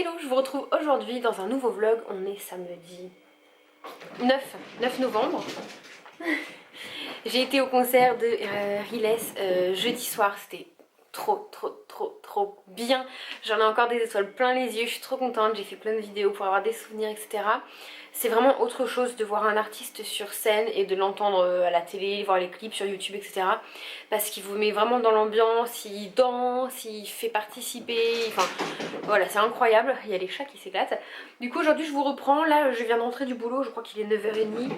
Hello, je vous retrouve aujourd'hui dans un nouveau vlog. On est samedi 9 novembre. J'ai été au concert de Riles jeudi soir, c'était trop bien. J'en ai encore des étoiles plein les yeux, je suis trop contente, j'ai fait plein de vidéos pour avoir des souvenirs, etc. C'est vraiment autre chose de voir un artiste sur scène et de l'entendre à la télé, voir les clips sur YouTube, etc. Parce qu'il vous met vraiment dans l'ambiance, il danse, il fait participer, enfin voilà, c'est incroyable. Il y a les chats qui s'éclatent. Du coup aujourd'hui je vous reprends, là je viens d'entrer du boulot, je crois qu'il est 9h30,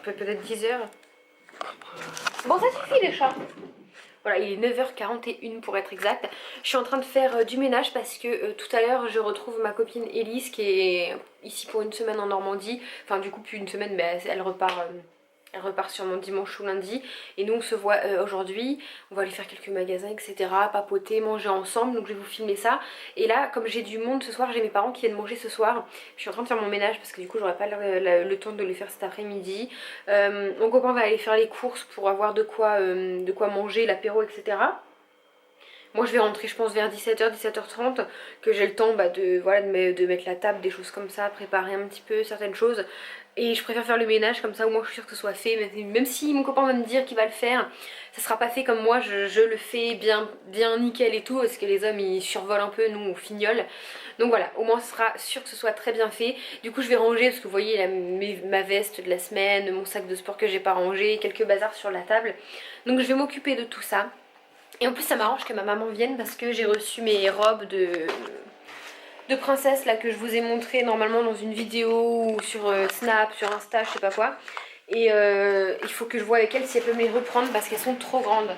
peut-être 10h. Bon ça suffit les chats. Voilà, il est 9h41 pour être exact. Je suis en train de faire du ménage parce que tout à l'heure je retrouve ma copine Elise qui est ici pour une semaine en Normandie. Enfin du coup plus une semaine, mais elle repart sûrement dimanche ou lundi. Et nous on se voit aujourd'hui, on va aller faire quelques magasins, etc. Papoter, manger ensemble, donc je vais vous filmer ça. Et là comme j'ai du monde ce soir, j'ai mes parents qui viennent manger ce soir. Je suis en train de faire mon ménage parce que du coup j'aurai pas le temps de les faire cet après-midi. Mon copain va aller faire les courses pour avoir de quoi manger, l'apéro, etc. Moi je vais rentrer je pense vers 17h, 17h30, que j'ai le temps de mettre la table, des choses comme ça, préparer un petit peu certaines choses. Et je préfère faire le ménage comme ça, au moins je suis sûre que ce soit fait. Même si mon copain va me dire qu'il va le faire, ça sera pas fait comme moi, je le fais bien nickel et tout, parce que les hommes ils survolent un peu, nous on fignole. Donc voilà, au moins ce sera sûr que ce soit très bien fait. Du coup je vais ranger, parce que vous voyez ma veste de la semaine, mon sac de sport que j'ai pas rangé, quelques bazars sur la table. Donc je vais m'occuper de tout ça. Et en plus ça m'arrange que ma maman vienne parce que j'ai reçu mes robes de princesse là que je vous ai montré normalement dans une vidéo ou sur Snap, sur Insta, je sais pas quoi. Et il faut que je vois avec elle si elle peut me les reprendre parce qu'elles sont trop grandes.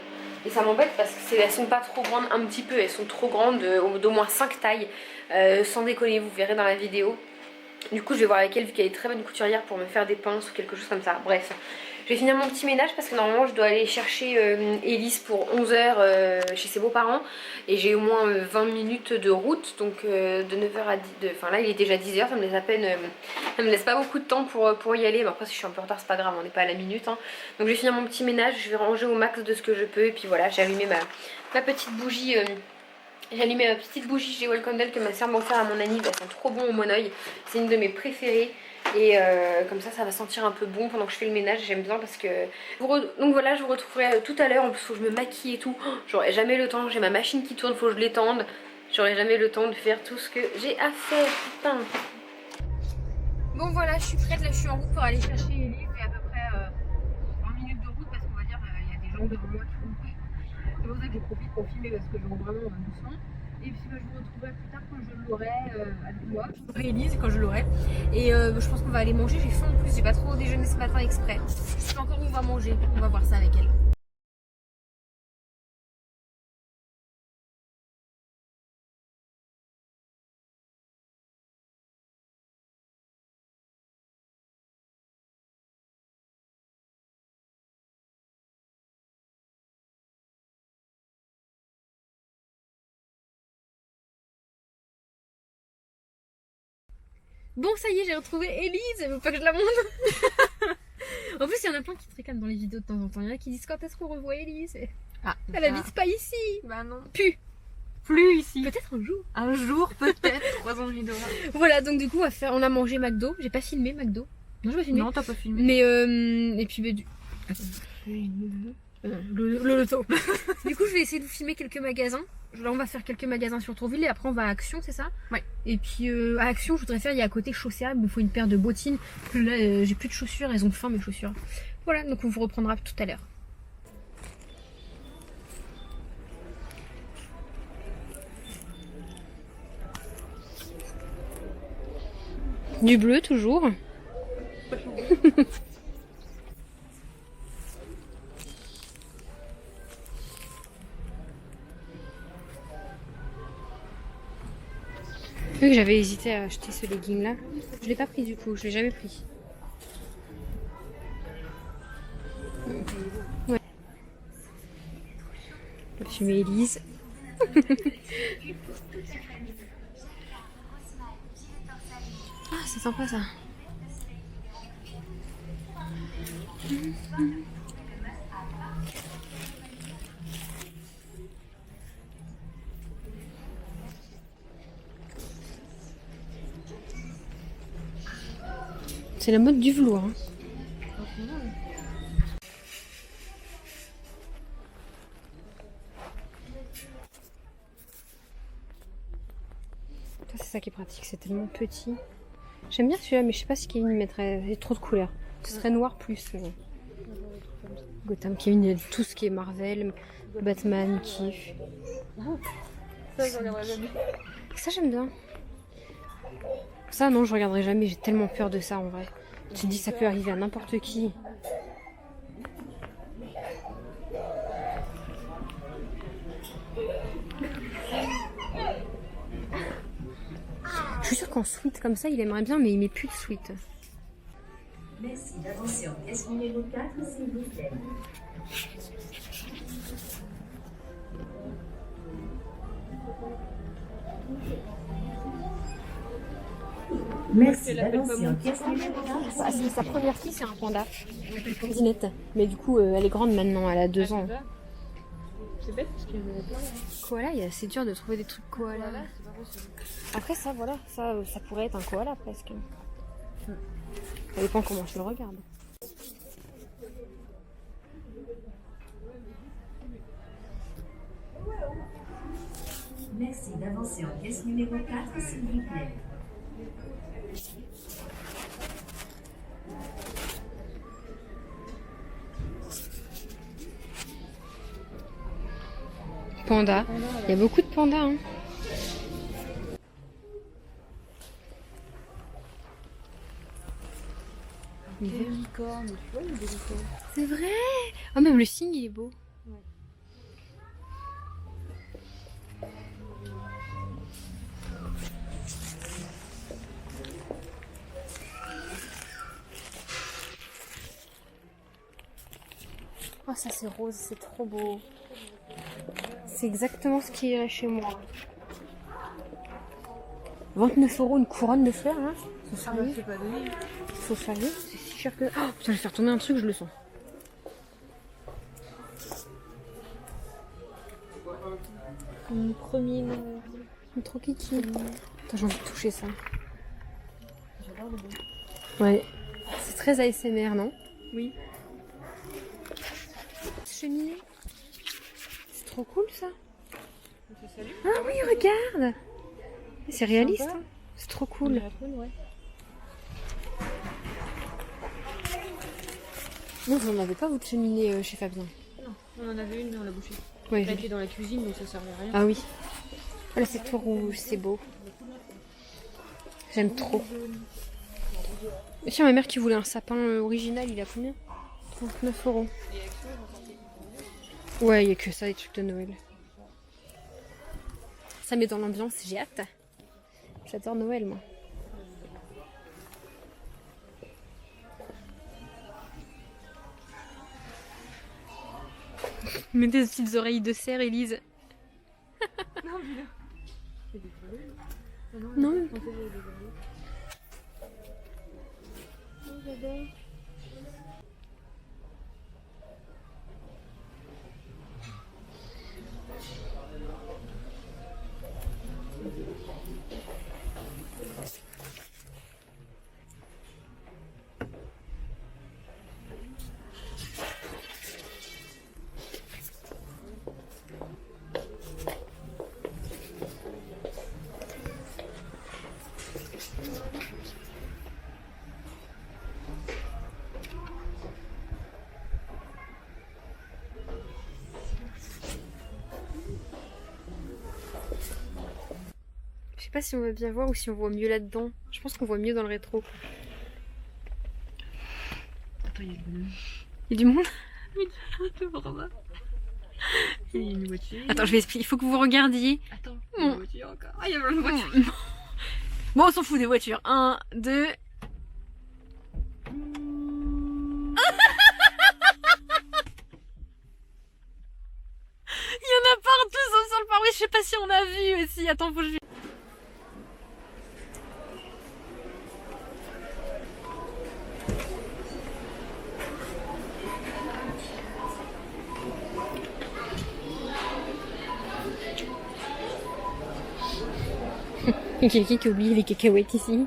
Et ça m'embête parce qu'elles sont pas trop grandes un petit peu, elles sont trop grandes, d'au moins 5 tailles. Sans déconner, vous verrez dans la vidéo. Du coup je vais voir avec elle vu qu'elle est très bonne couturière pour me faire des pinces ou quelque chose comme ça. Bref, je vais finir mon petit ménage parce que normalement je dois aller chercher Elise pour 11h chez ses beaux-parents. Et j'ai au moins 20 minutes de route, donc de 9h à 10h, enfin là il est déjà 10h, ça me laisse à peine, ça me laisse pas beaucoup de temps pour y aller. Mais après si je suis un peu en retard c'est pas grave, on n'est pas à la minute hein. Donc je vais finir mon petit ménage, je vais ranger au max de ce que je peux. Et puis voilà, j'ai allumé ma petite bougie. J'ai allumé ma petite bougie chez Well Candle que ma soeur m'a offert à mon anniv. Elles sont trop bon au monoeil. C'est une de mes préférées. Et comme ça va sentir un peu bon pendant que je fais le ménage. J'aime bien parce que... Donc voilà, je vous retrouverai tout à l'heure. En plus, il faut que je me maquille et tout. J'aurai jamais le temps. J'ai ma machine qui tourne, faut que je l'étende. J'aurai jamais le temps de faire tout ce que j'ai à faire. Putain. Bon voilà, je suis prête. Là, je suis en route pour aller chercher Elise. J'ai à peu près 20 minutes de route parce qu'on va dire il y a des gens devant moi qui font le bruit. C'est pour ça que je profite pour filmer parce que je rentre vraiment doucement. Et puis je vous retrouverai plus tard quand je l'aurai avec moi. Je retrouverai Elise quand je l'aurai. Et je pense qu'on va aller manger. J'ai faim en plus, j'ai pas trop déjeuné ce matin exprès. Je sais pas encore où on va manger. On va voir ça avec elle. Bon ça y est, j'ai retrouvé Elise. Faut pas que je la montre. En plus il y en a plein qui te réclament dans les vidéos de temps en temps. Il y en a qui disent quand est-ce qu'on revoit Elise. Ah, elle habite pas ici. Bah non. Plus ici. Peut-être un jour. Un jour, peut-être. 3 ans de Voilà, donc du coup, on a mangé McDo. J'ai pas filmé McDo. Non, j'ai pas filmé. Non, t'as pas filmé. Mais, et puis, le loto. Du coup, je vais essayer de vous filmer quelques magasins. Là, on va faire quelques magasins sur Tourville et après, on va à Action, c'est ça? Ouais. Et puis, à Action, je voudrais faire, il y a à côté Chaussea. Il me faut une paire de bottines. Là, j'ai plus de chaussures, elles ont faim, mes chaussures. Voilà, donc on vous reprendra tout à l'heure. Du bleu toujours. Vu que j'avais hésité à acheter ce legging là, je l'ai pas pris du coup, je l'ai jamais pris. Ouais. On va fumer Elise. Ah, c'est sympa ça. C'est la mode du velours. Hein. C'est ça qui est pratique, c'est tellement petit. J'aime bien celui-là, mais je sais pas si Kevin y mettrait. Il y a trop de couleurs. Ce serait noir plus. Gotham, Kevin, il y a tout ce qui est Marvel, Batman, kiffe. Ça, je regarderai jamais. Ça, j'aime bien. Ça, non, je regarderai jamais. J'ai tellement peur de ça en vrai. Tu te dis, ça peut arriver à n'importe qui. Je suis sûre qu'en sweat comme ça, il aimerait bien, mais il met plus de sweat. Merci d'avancer en pièce numéro 4, s'il vous plaît. Merci d'avancer en pièce numéro 4. Sa première fille, c'est un panda. Dinette. Mais du coup, elle est grande maintenant, elle a 2 ans. C'est bête parce qu'il y en avait plein. Koala, c'est dur de trouver des trucs koala. Après ça, voilà, ça pourrait être un koala presque. Ça dépend comment je le regarde. Merci d'avancer en pièce numéro 4, s'il vous plaît. Panda. Il y a beaucoup de pandas. Hein. Des licornes, tu vois, il y a des licornes. C'est vrai. Oh, même le signe, il est beau. Ouais. Oh, ça c'est rose, c'est trop beau. C'est exactement ce qui irait chez moi. 29 € une couronne de fleurs, hein. Ah bah, c'est pas donné. Faut sérieux, c'est si cher que... Oh, putain, je vais faire tomber un truc, je le sens. Mon premier. Trop kiki. Attends, j'ai envie de toucher ça. J'adore le beau. Ouais. C'est très ASMR, non? Oui. Cheminée. C'est trop cool ça. Salut. Ah oui, regarde. C'est réaliste. Sympa. Hein. C'est trop cool. Ouais. Non, vous n'en avez pas, vous, de cheminée chez Fabien? Non, on en avait une, mais on l'a bouchée. Ouais, Elle était dans la cuisine, donc ça servait à rien. Ah oui. Oh, là, c'est tout rouge, c'est beau. J'aime trop. Et tiens, ma mère qui voulait un sapin original, il a combien? 39 €. Ouais, il n'y a que ça, les trucs de Noël. Ça met dans l'ambiance, j'ai hâte. J'adore Noël, moi. Mets des petites oreilles de cerf, Élise. Non, mais là. C'est des volets. Non. J'adore. Je sais pas si on va bien voir ou si on voit mieux là-dedans. Je pense qu'on voit mieux dans le rétro. Attends, il y a du monde. Il y a du monde? Il y a une voiture. Attends, je vais expliquer. Il faut que vous regardiez. Attends, il y a une voiture encore. Ah, il y a une voiture. Bon, on s'en fout des voitures. 1, 2. Il y en a partout sauf sur le pare-brise. Je sais pas si on a vu aussi. Attends, faut que je... Il y a quelqu'un qui a oublié les cacahuètes ici.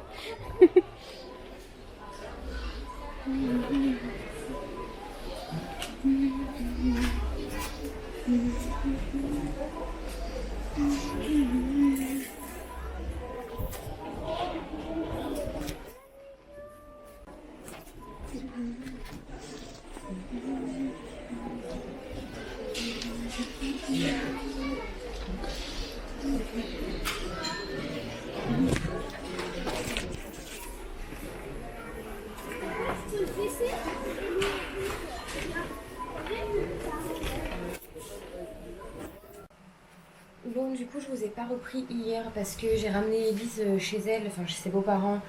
coup, je vous ai pas repris hier parce que j'ai ramené Elise chez elle, enfin chez ses beaux-parents.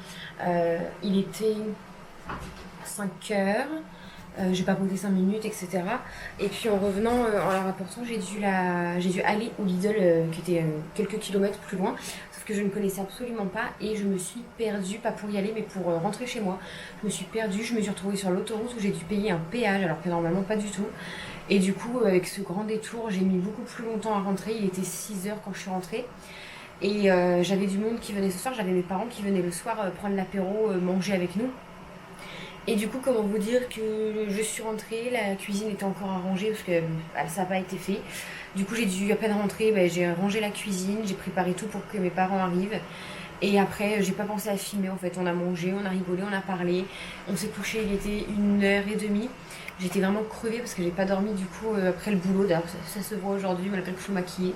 Il était 5 heures. J'ai pas compté 5 minutes, etc. Et puis en revenant, en la rapportant, j'ai dû aller au Lidl qui était quelques kilomètres plus loin. Sauf que je ne connaissais absolument pas et je me suis perdue, pas pour y aller mais pour rentrer chez moi. Je me suis perdue, je me suis retrouvée sur l'autoroute où j'ai dû payer un péage alors que normalement pas du tout. Et du coup, avec ce grand détour, j'ai mis beaucoup plus longtemps à rentrer. Il était 6 heures quand je suis rentrée. Et j'avais du monde qui venait ce soir, j'avais mes parents qui venaient le soir prendre l'apéro, manger avec nous. Et du coup, comment vous dire que je suis rentrée, la cuisine était encore à ranger parce que ça n'a pas été fait. Du coup, j'ai dû à peine rentrer, j'ai rangé la cuisine, j'ai préparé tout pour que mes parents arrivent. Et après, j'ai pas pensé à filmer en fait. On a mangé, on a rigolé, on a parlé. On s'est couché, il était 1h30. J'étais vraiment crevée parce que j'ai pas dormi du coup après le boulot. D'ailleurs, ça se voit aujourd'hui malgré que je suis maquillée.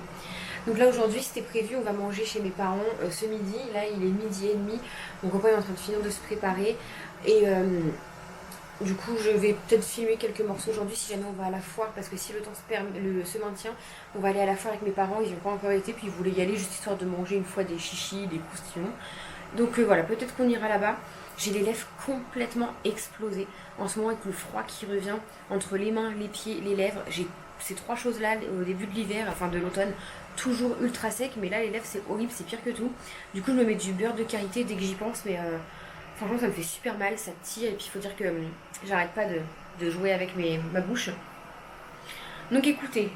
Donc là aujourd'hui c'était prévu, on va manger chez mes parents ce midi. Là il est 12h30. Mon copain est en train de finir de se préparer. Et du coup je vais peut-être filmer quelques morceaux aujourd'hui si jamais on va à la foire. Parce que si le temps se maintient, on va aller à la foire avec mes parents. Ils n'ont pas encore été, puis ils voulaient y aller juste histoire de manger une fois des chichis, des croustillons. Donc voilà, peut-être qu'on ira là-bas. J'ai les lèvres complètement explosées. En ce moment avec le froid qui revient entre les mains, les pieds, les lèvres. J'ai ces 3 choses-là au début de l'hiver, enfin de l'automne, toujours ultra sec. Mais là les lèvres c'est horrible, c'est pire que tout. Du coup je me mets du beurre de karité dès que j'y pense. Mais franchement ça me fait super mal, ça tire. Et puis il faut dire que j'arrête pas de jouer avec ma bouche. Donc écoutez,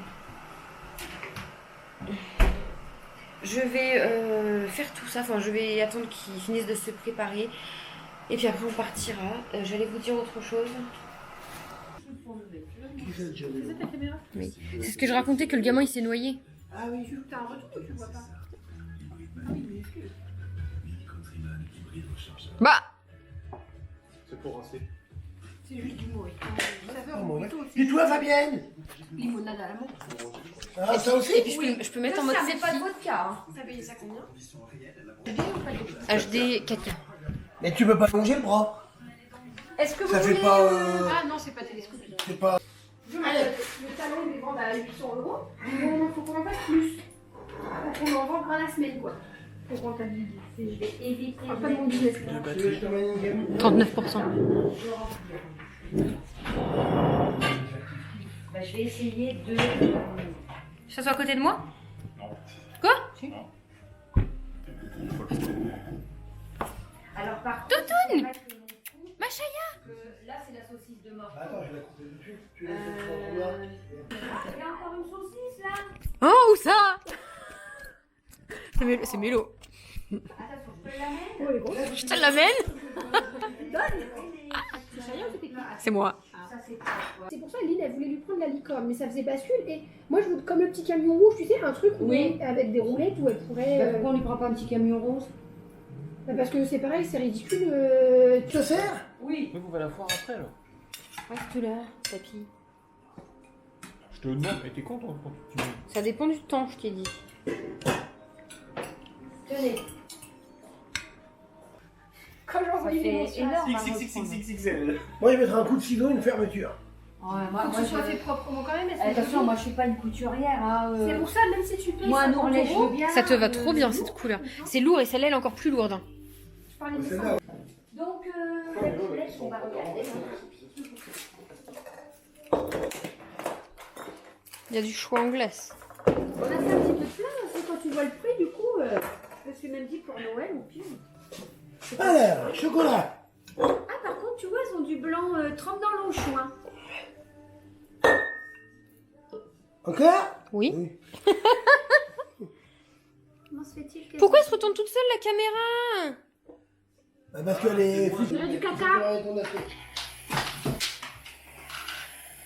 je vais faire tout ça, enfin je vais attendre qu'ils finissent de se préparer. Et puis après on partira. J'allais vous dire autre chose. Oui. C'est ce que je racontais, que le gamin il s'est noyé. Ah oui, t'as un retour ou tu vois pas? Bah C'est pour rincer. C'est juste du mot. Ça fait un ouais. mojito aussi. Et toi, Fabienne? Limonade à la menthe. Ah, ça aussi? Et puis je peux mettre en mode Ça, c'est selfie. pas de vodka. Hein. Ça payait ça combien? HD 4K. Mais tu peux pas longer le bras. Est-ce que vous Ça fait voulez... pas, Ah non, c'est pas télescopique. C'est pas... Le talon, il les vend à 800 €. Il faut qu'on en fasse plus. Faut qu'on en vende plein la semaine, quoi. Pour rentabiliser. Je vais éviter. Pas de mon business. Tu veux que je te mette une gamme? 39%. Bah, je vais essayer de. Ça soit à côté de moi? Non. Quoi? Alors, par contre, Toutoune, c'est vrai que mon coup, ma chaya. là, c'est la saucisse de mort. Attends, je vais la couper tout de suite. Tu veux que Ah, il y a encore une saucisse là. Oh, où ça? C'est Mélo. Attention, je te l'amène. Je te l'amène? C'est moi. Ça, c'est pas quoi. C'est pour ça Lynn, elle voulait lui prendre la licorne, mais ça faisait bascule. Et moi, je veux comme le petit camion rouge, tu sais, un truc où avec des roulettes où elle pourrait. Pourquoi on lui prend pas un petit camion rose? Parce que c'est pareil, c'est ridicule. Tu te sers? Oui. Mais vous allez la foire après là. Reste là, tapis. Je te demande, mais t'es content quand tu veux. Ça dépend du temps, je t'ai dit. Tenez. Quand j'ai envoyé les C'est énorme. à reprendre. XXXXL. Moi, je mettrai un coup de ciseau, une fermeture. Ouais, moi, Faut que moi, ce soit je- fait proprement quand même. Attention, moi je suis pas une couturière. Hein, C'est pour ça, même si tu payes Moi, un 50 ourlet, je €, veux bien. Ça te va trop bien cette couleur. C'est lourd et celle-là elle est encore plus lourde. je parlais de Celle-là, ça. Donc, la boulette, on va regarder. Il y a du choix en glace. On a fait un petit peu de plein, c'est quand tu vois le prix, du coup, je me suis même dit pour Noël ou pire. alors, chocolat. Ah, par contre, tu vois, elles ont du blanc trempe dans l'eau chaud. Hein. Encore? Oui. Comment se fait-il qu'elles Pourquoi elle se retourne toute seule la caméra? Bah, parce qu'elle est... dirait du caca.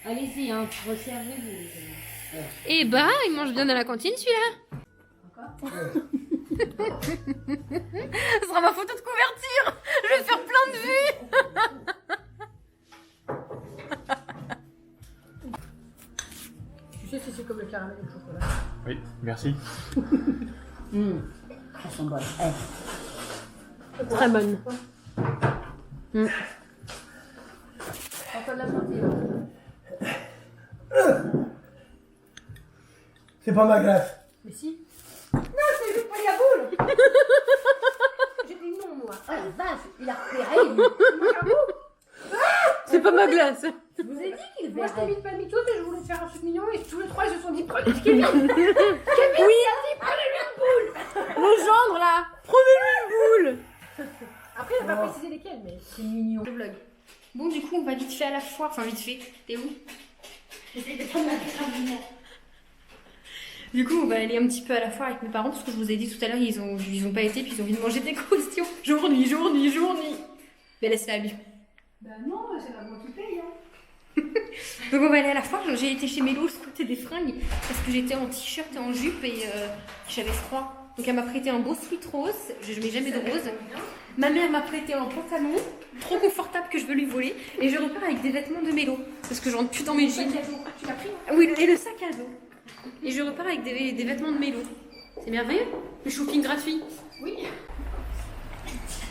Allez-y, hein, resservez-vous. Eh bah, il mange bien dans la cantine celui-là. Ce sera ma photo de couverture. Je vais faire plein de vues. Tu sais si c'est comme le caramel au chocolat. Oui, merci. Elles sont bonnes. Très bonne. Encore de la santé. Là. C'est pas ma glace. Mais si. J'ai dit non, moi. Oh la vache, il a repéré. lui. C'est pas ma glace. Je vous ai dit qu'il Moi, je t'ai verrait. mis de palmito et je voulais faire un truc mignon et tous les trois, ils se sont dit prenez Kevin. Oui, le gendre là. Prenez-lui une boule. Après, il n'a pas précisé lesquels, mais c'est mignon. Le vlog. Bon, du coup, on va vite fait à la foire. Enfin, vite fait. T'es où? J'essaie de prendre ma carabinière. Du coup, on va aller un petit peu à la foire avec mes parents parce que je vous ai dit tout à l'heure, ils ont pas été puis ils ont envie de manger des croustillons. Jour, nuit, jour, nuit, jour, nuit. Mais laisse-la lui. Bah non, c'est pas moi qui paye. Hein. Donc on va aller à la foire. J'ai été chez Mélo scruter des fringues parce que j'étais en t-shirt et en jupe et j'avais froid. Donc elle m'a prêté un beau sweat rose. Je mets jamais de rose. Ma mère m'a prêté un pantalon trop confortable que je veux lui voler et je repars avec des vêtements de Mélo parce que je rentre plus dans mes jeans. Tu l'as pris? Oui, et le sac à dos. Et je repars avec des vêtements de Mélo. C'est merveilleux. Le shopping gratuit. Oui.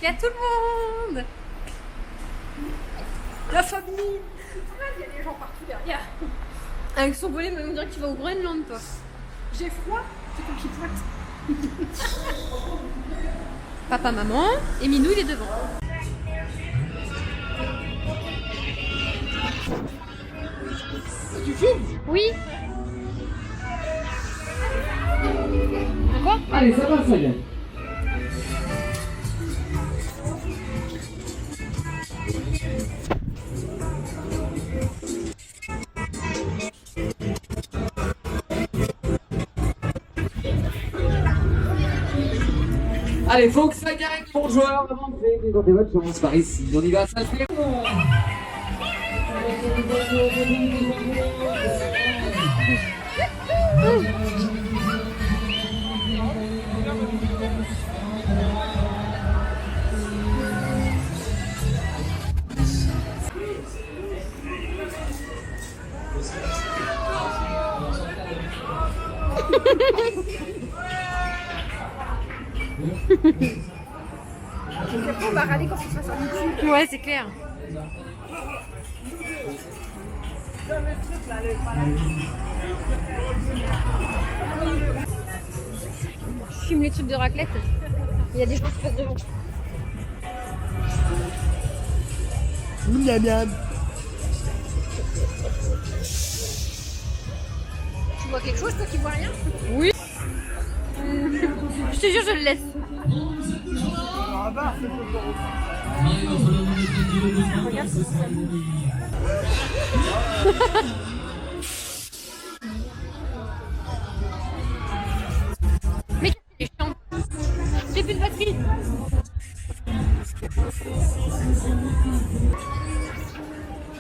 Il y a tout le monde. La famille. Il y a des gens partout derrière. Avec son volet, on dirait que tu vas au Groenland, toi. J'ai froid. C'est ton qui pointe. Papa, maman, et Minou, il est devant. Tu filmes? Oui. Quoi? Allez, ça va, ça y est. Allez, faut que ça gagne, bon joueur, avant de présenter votre chance par ici. On y va, ça se fait. Après, on va râler quand il sera sur YouTube. Ouais, c'est clair. Je fume les trucs de raclette. Il y a des gens qui passent devant. Miam miam. Tu vois quelque chose, toi qui vois rien? Oui. Je te jure, je le laisse. Mais qu'est-ce que chiant. J'ai plus de batterie.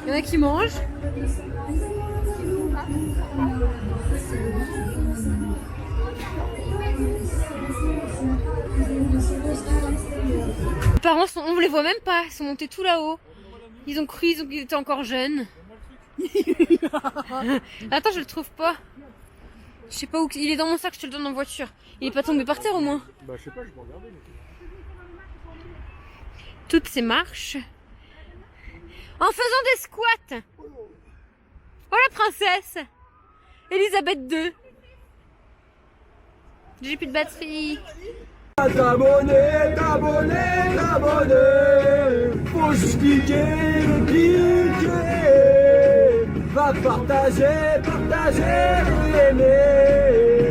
Il y en a qui mangent. Les parents, on les voit même pas, ils sont montés tout là-haut. Ils ont cru, ils étaient encore jeunes. Attends, je le trouve pas. Je sais pas où. Il est dans mon sac, je te le donne en voiture. Il est pas tombé par terre au moins. Bah, je sais pas, je vais regarder. Toutes ces marches. En faisant des squats. Oh la princesse Elisabeth II. J'ai plus de batterie. T'abonner, t'abonner, t'abonner. Faut juste cliquer, cliquer. Va partager, partager, aimer.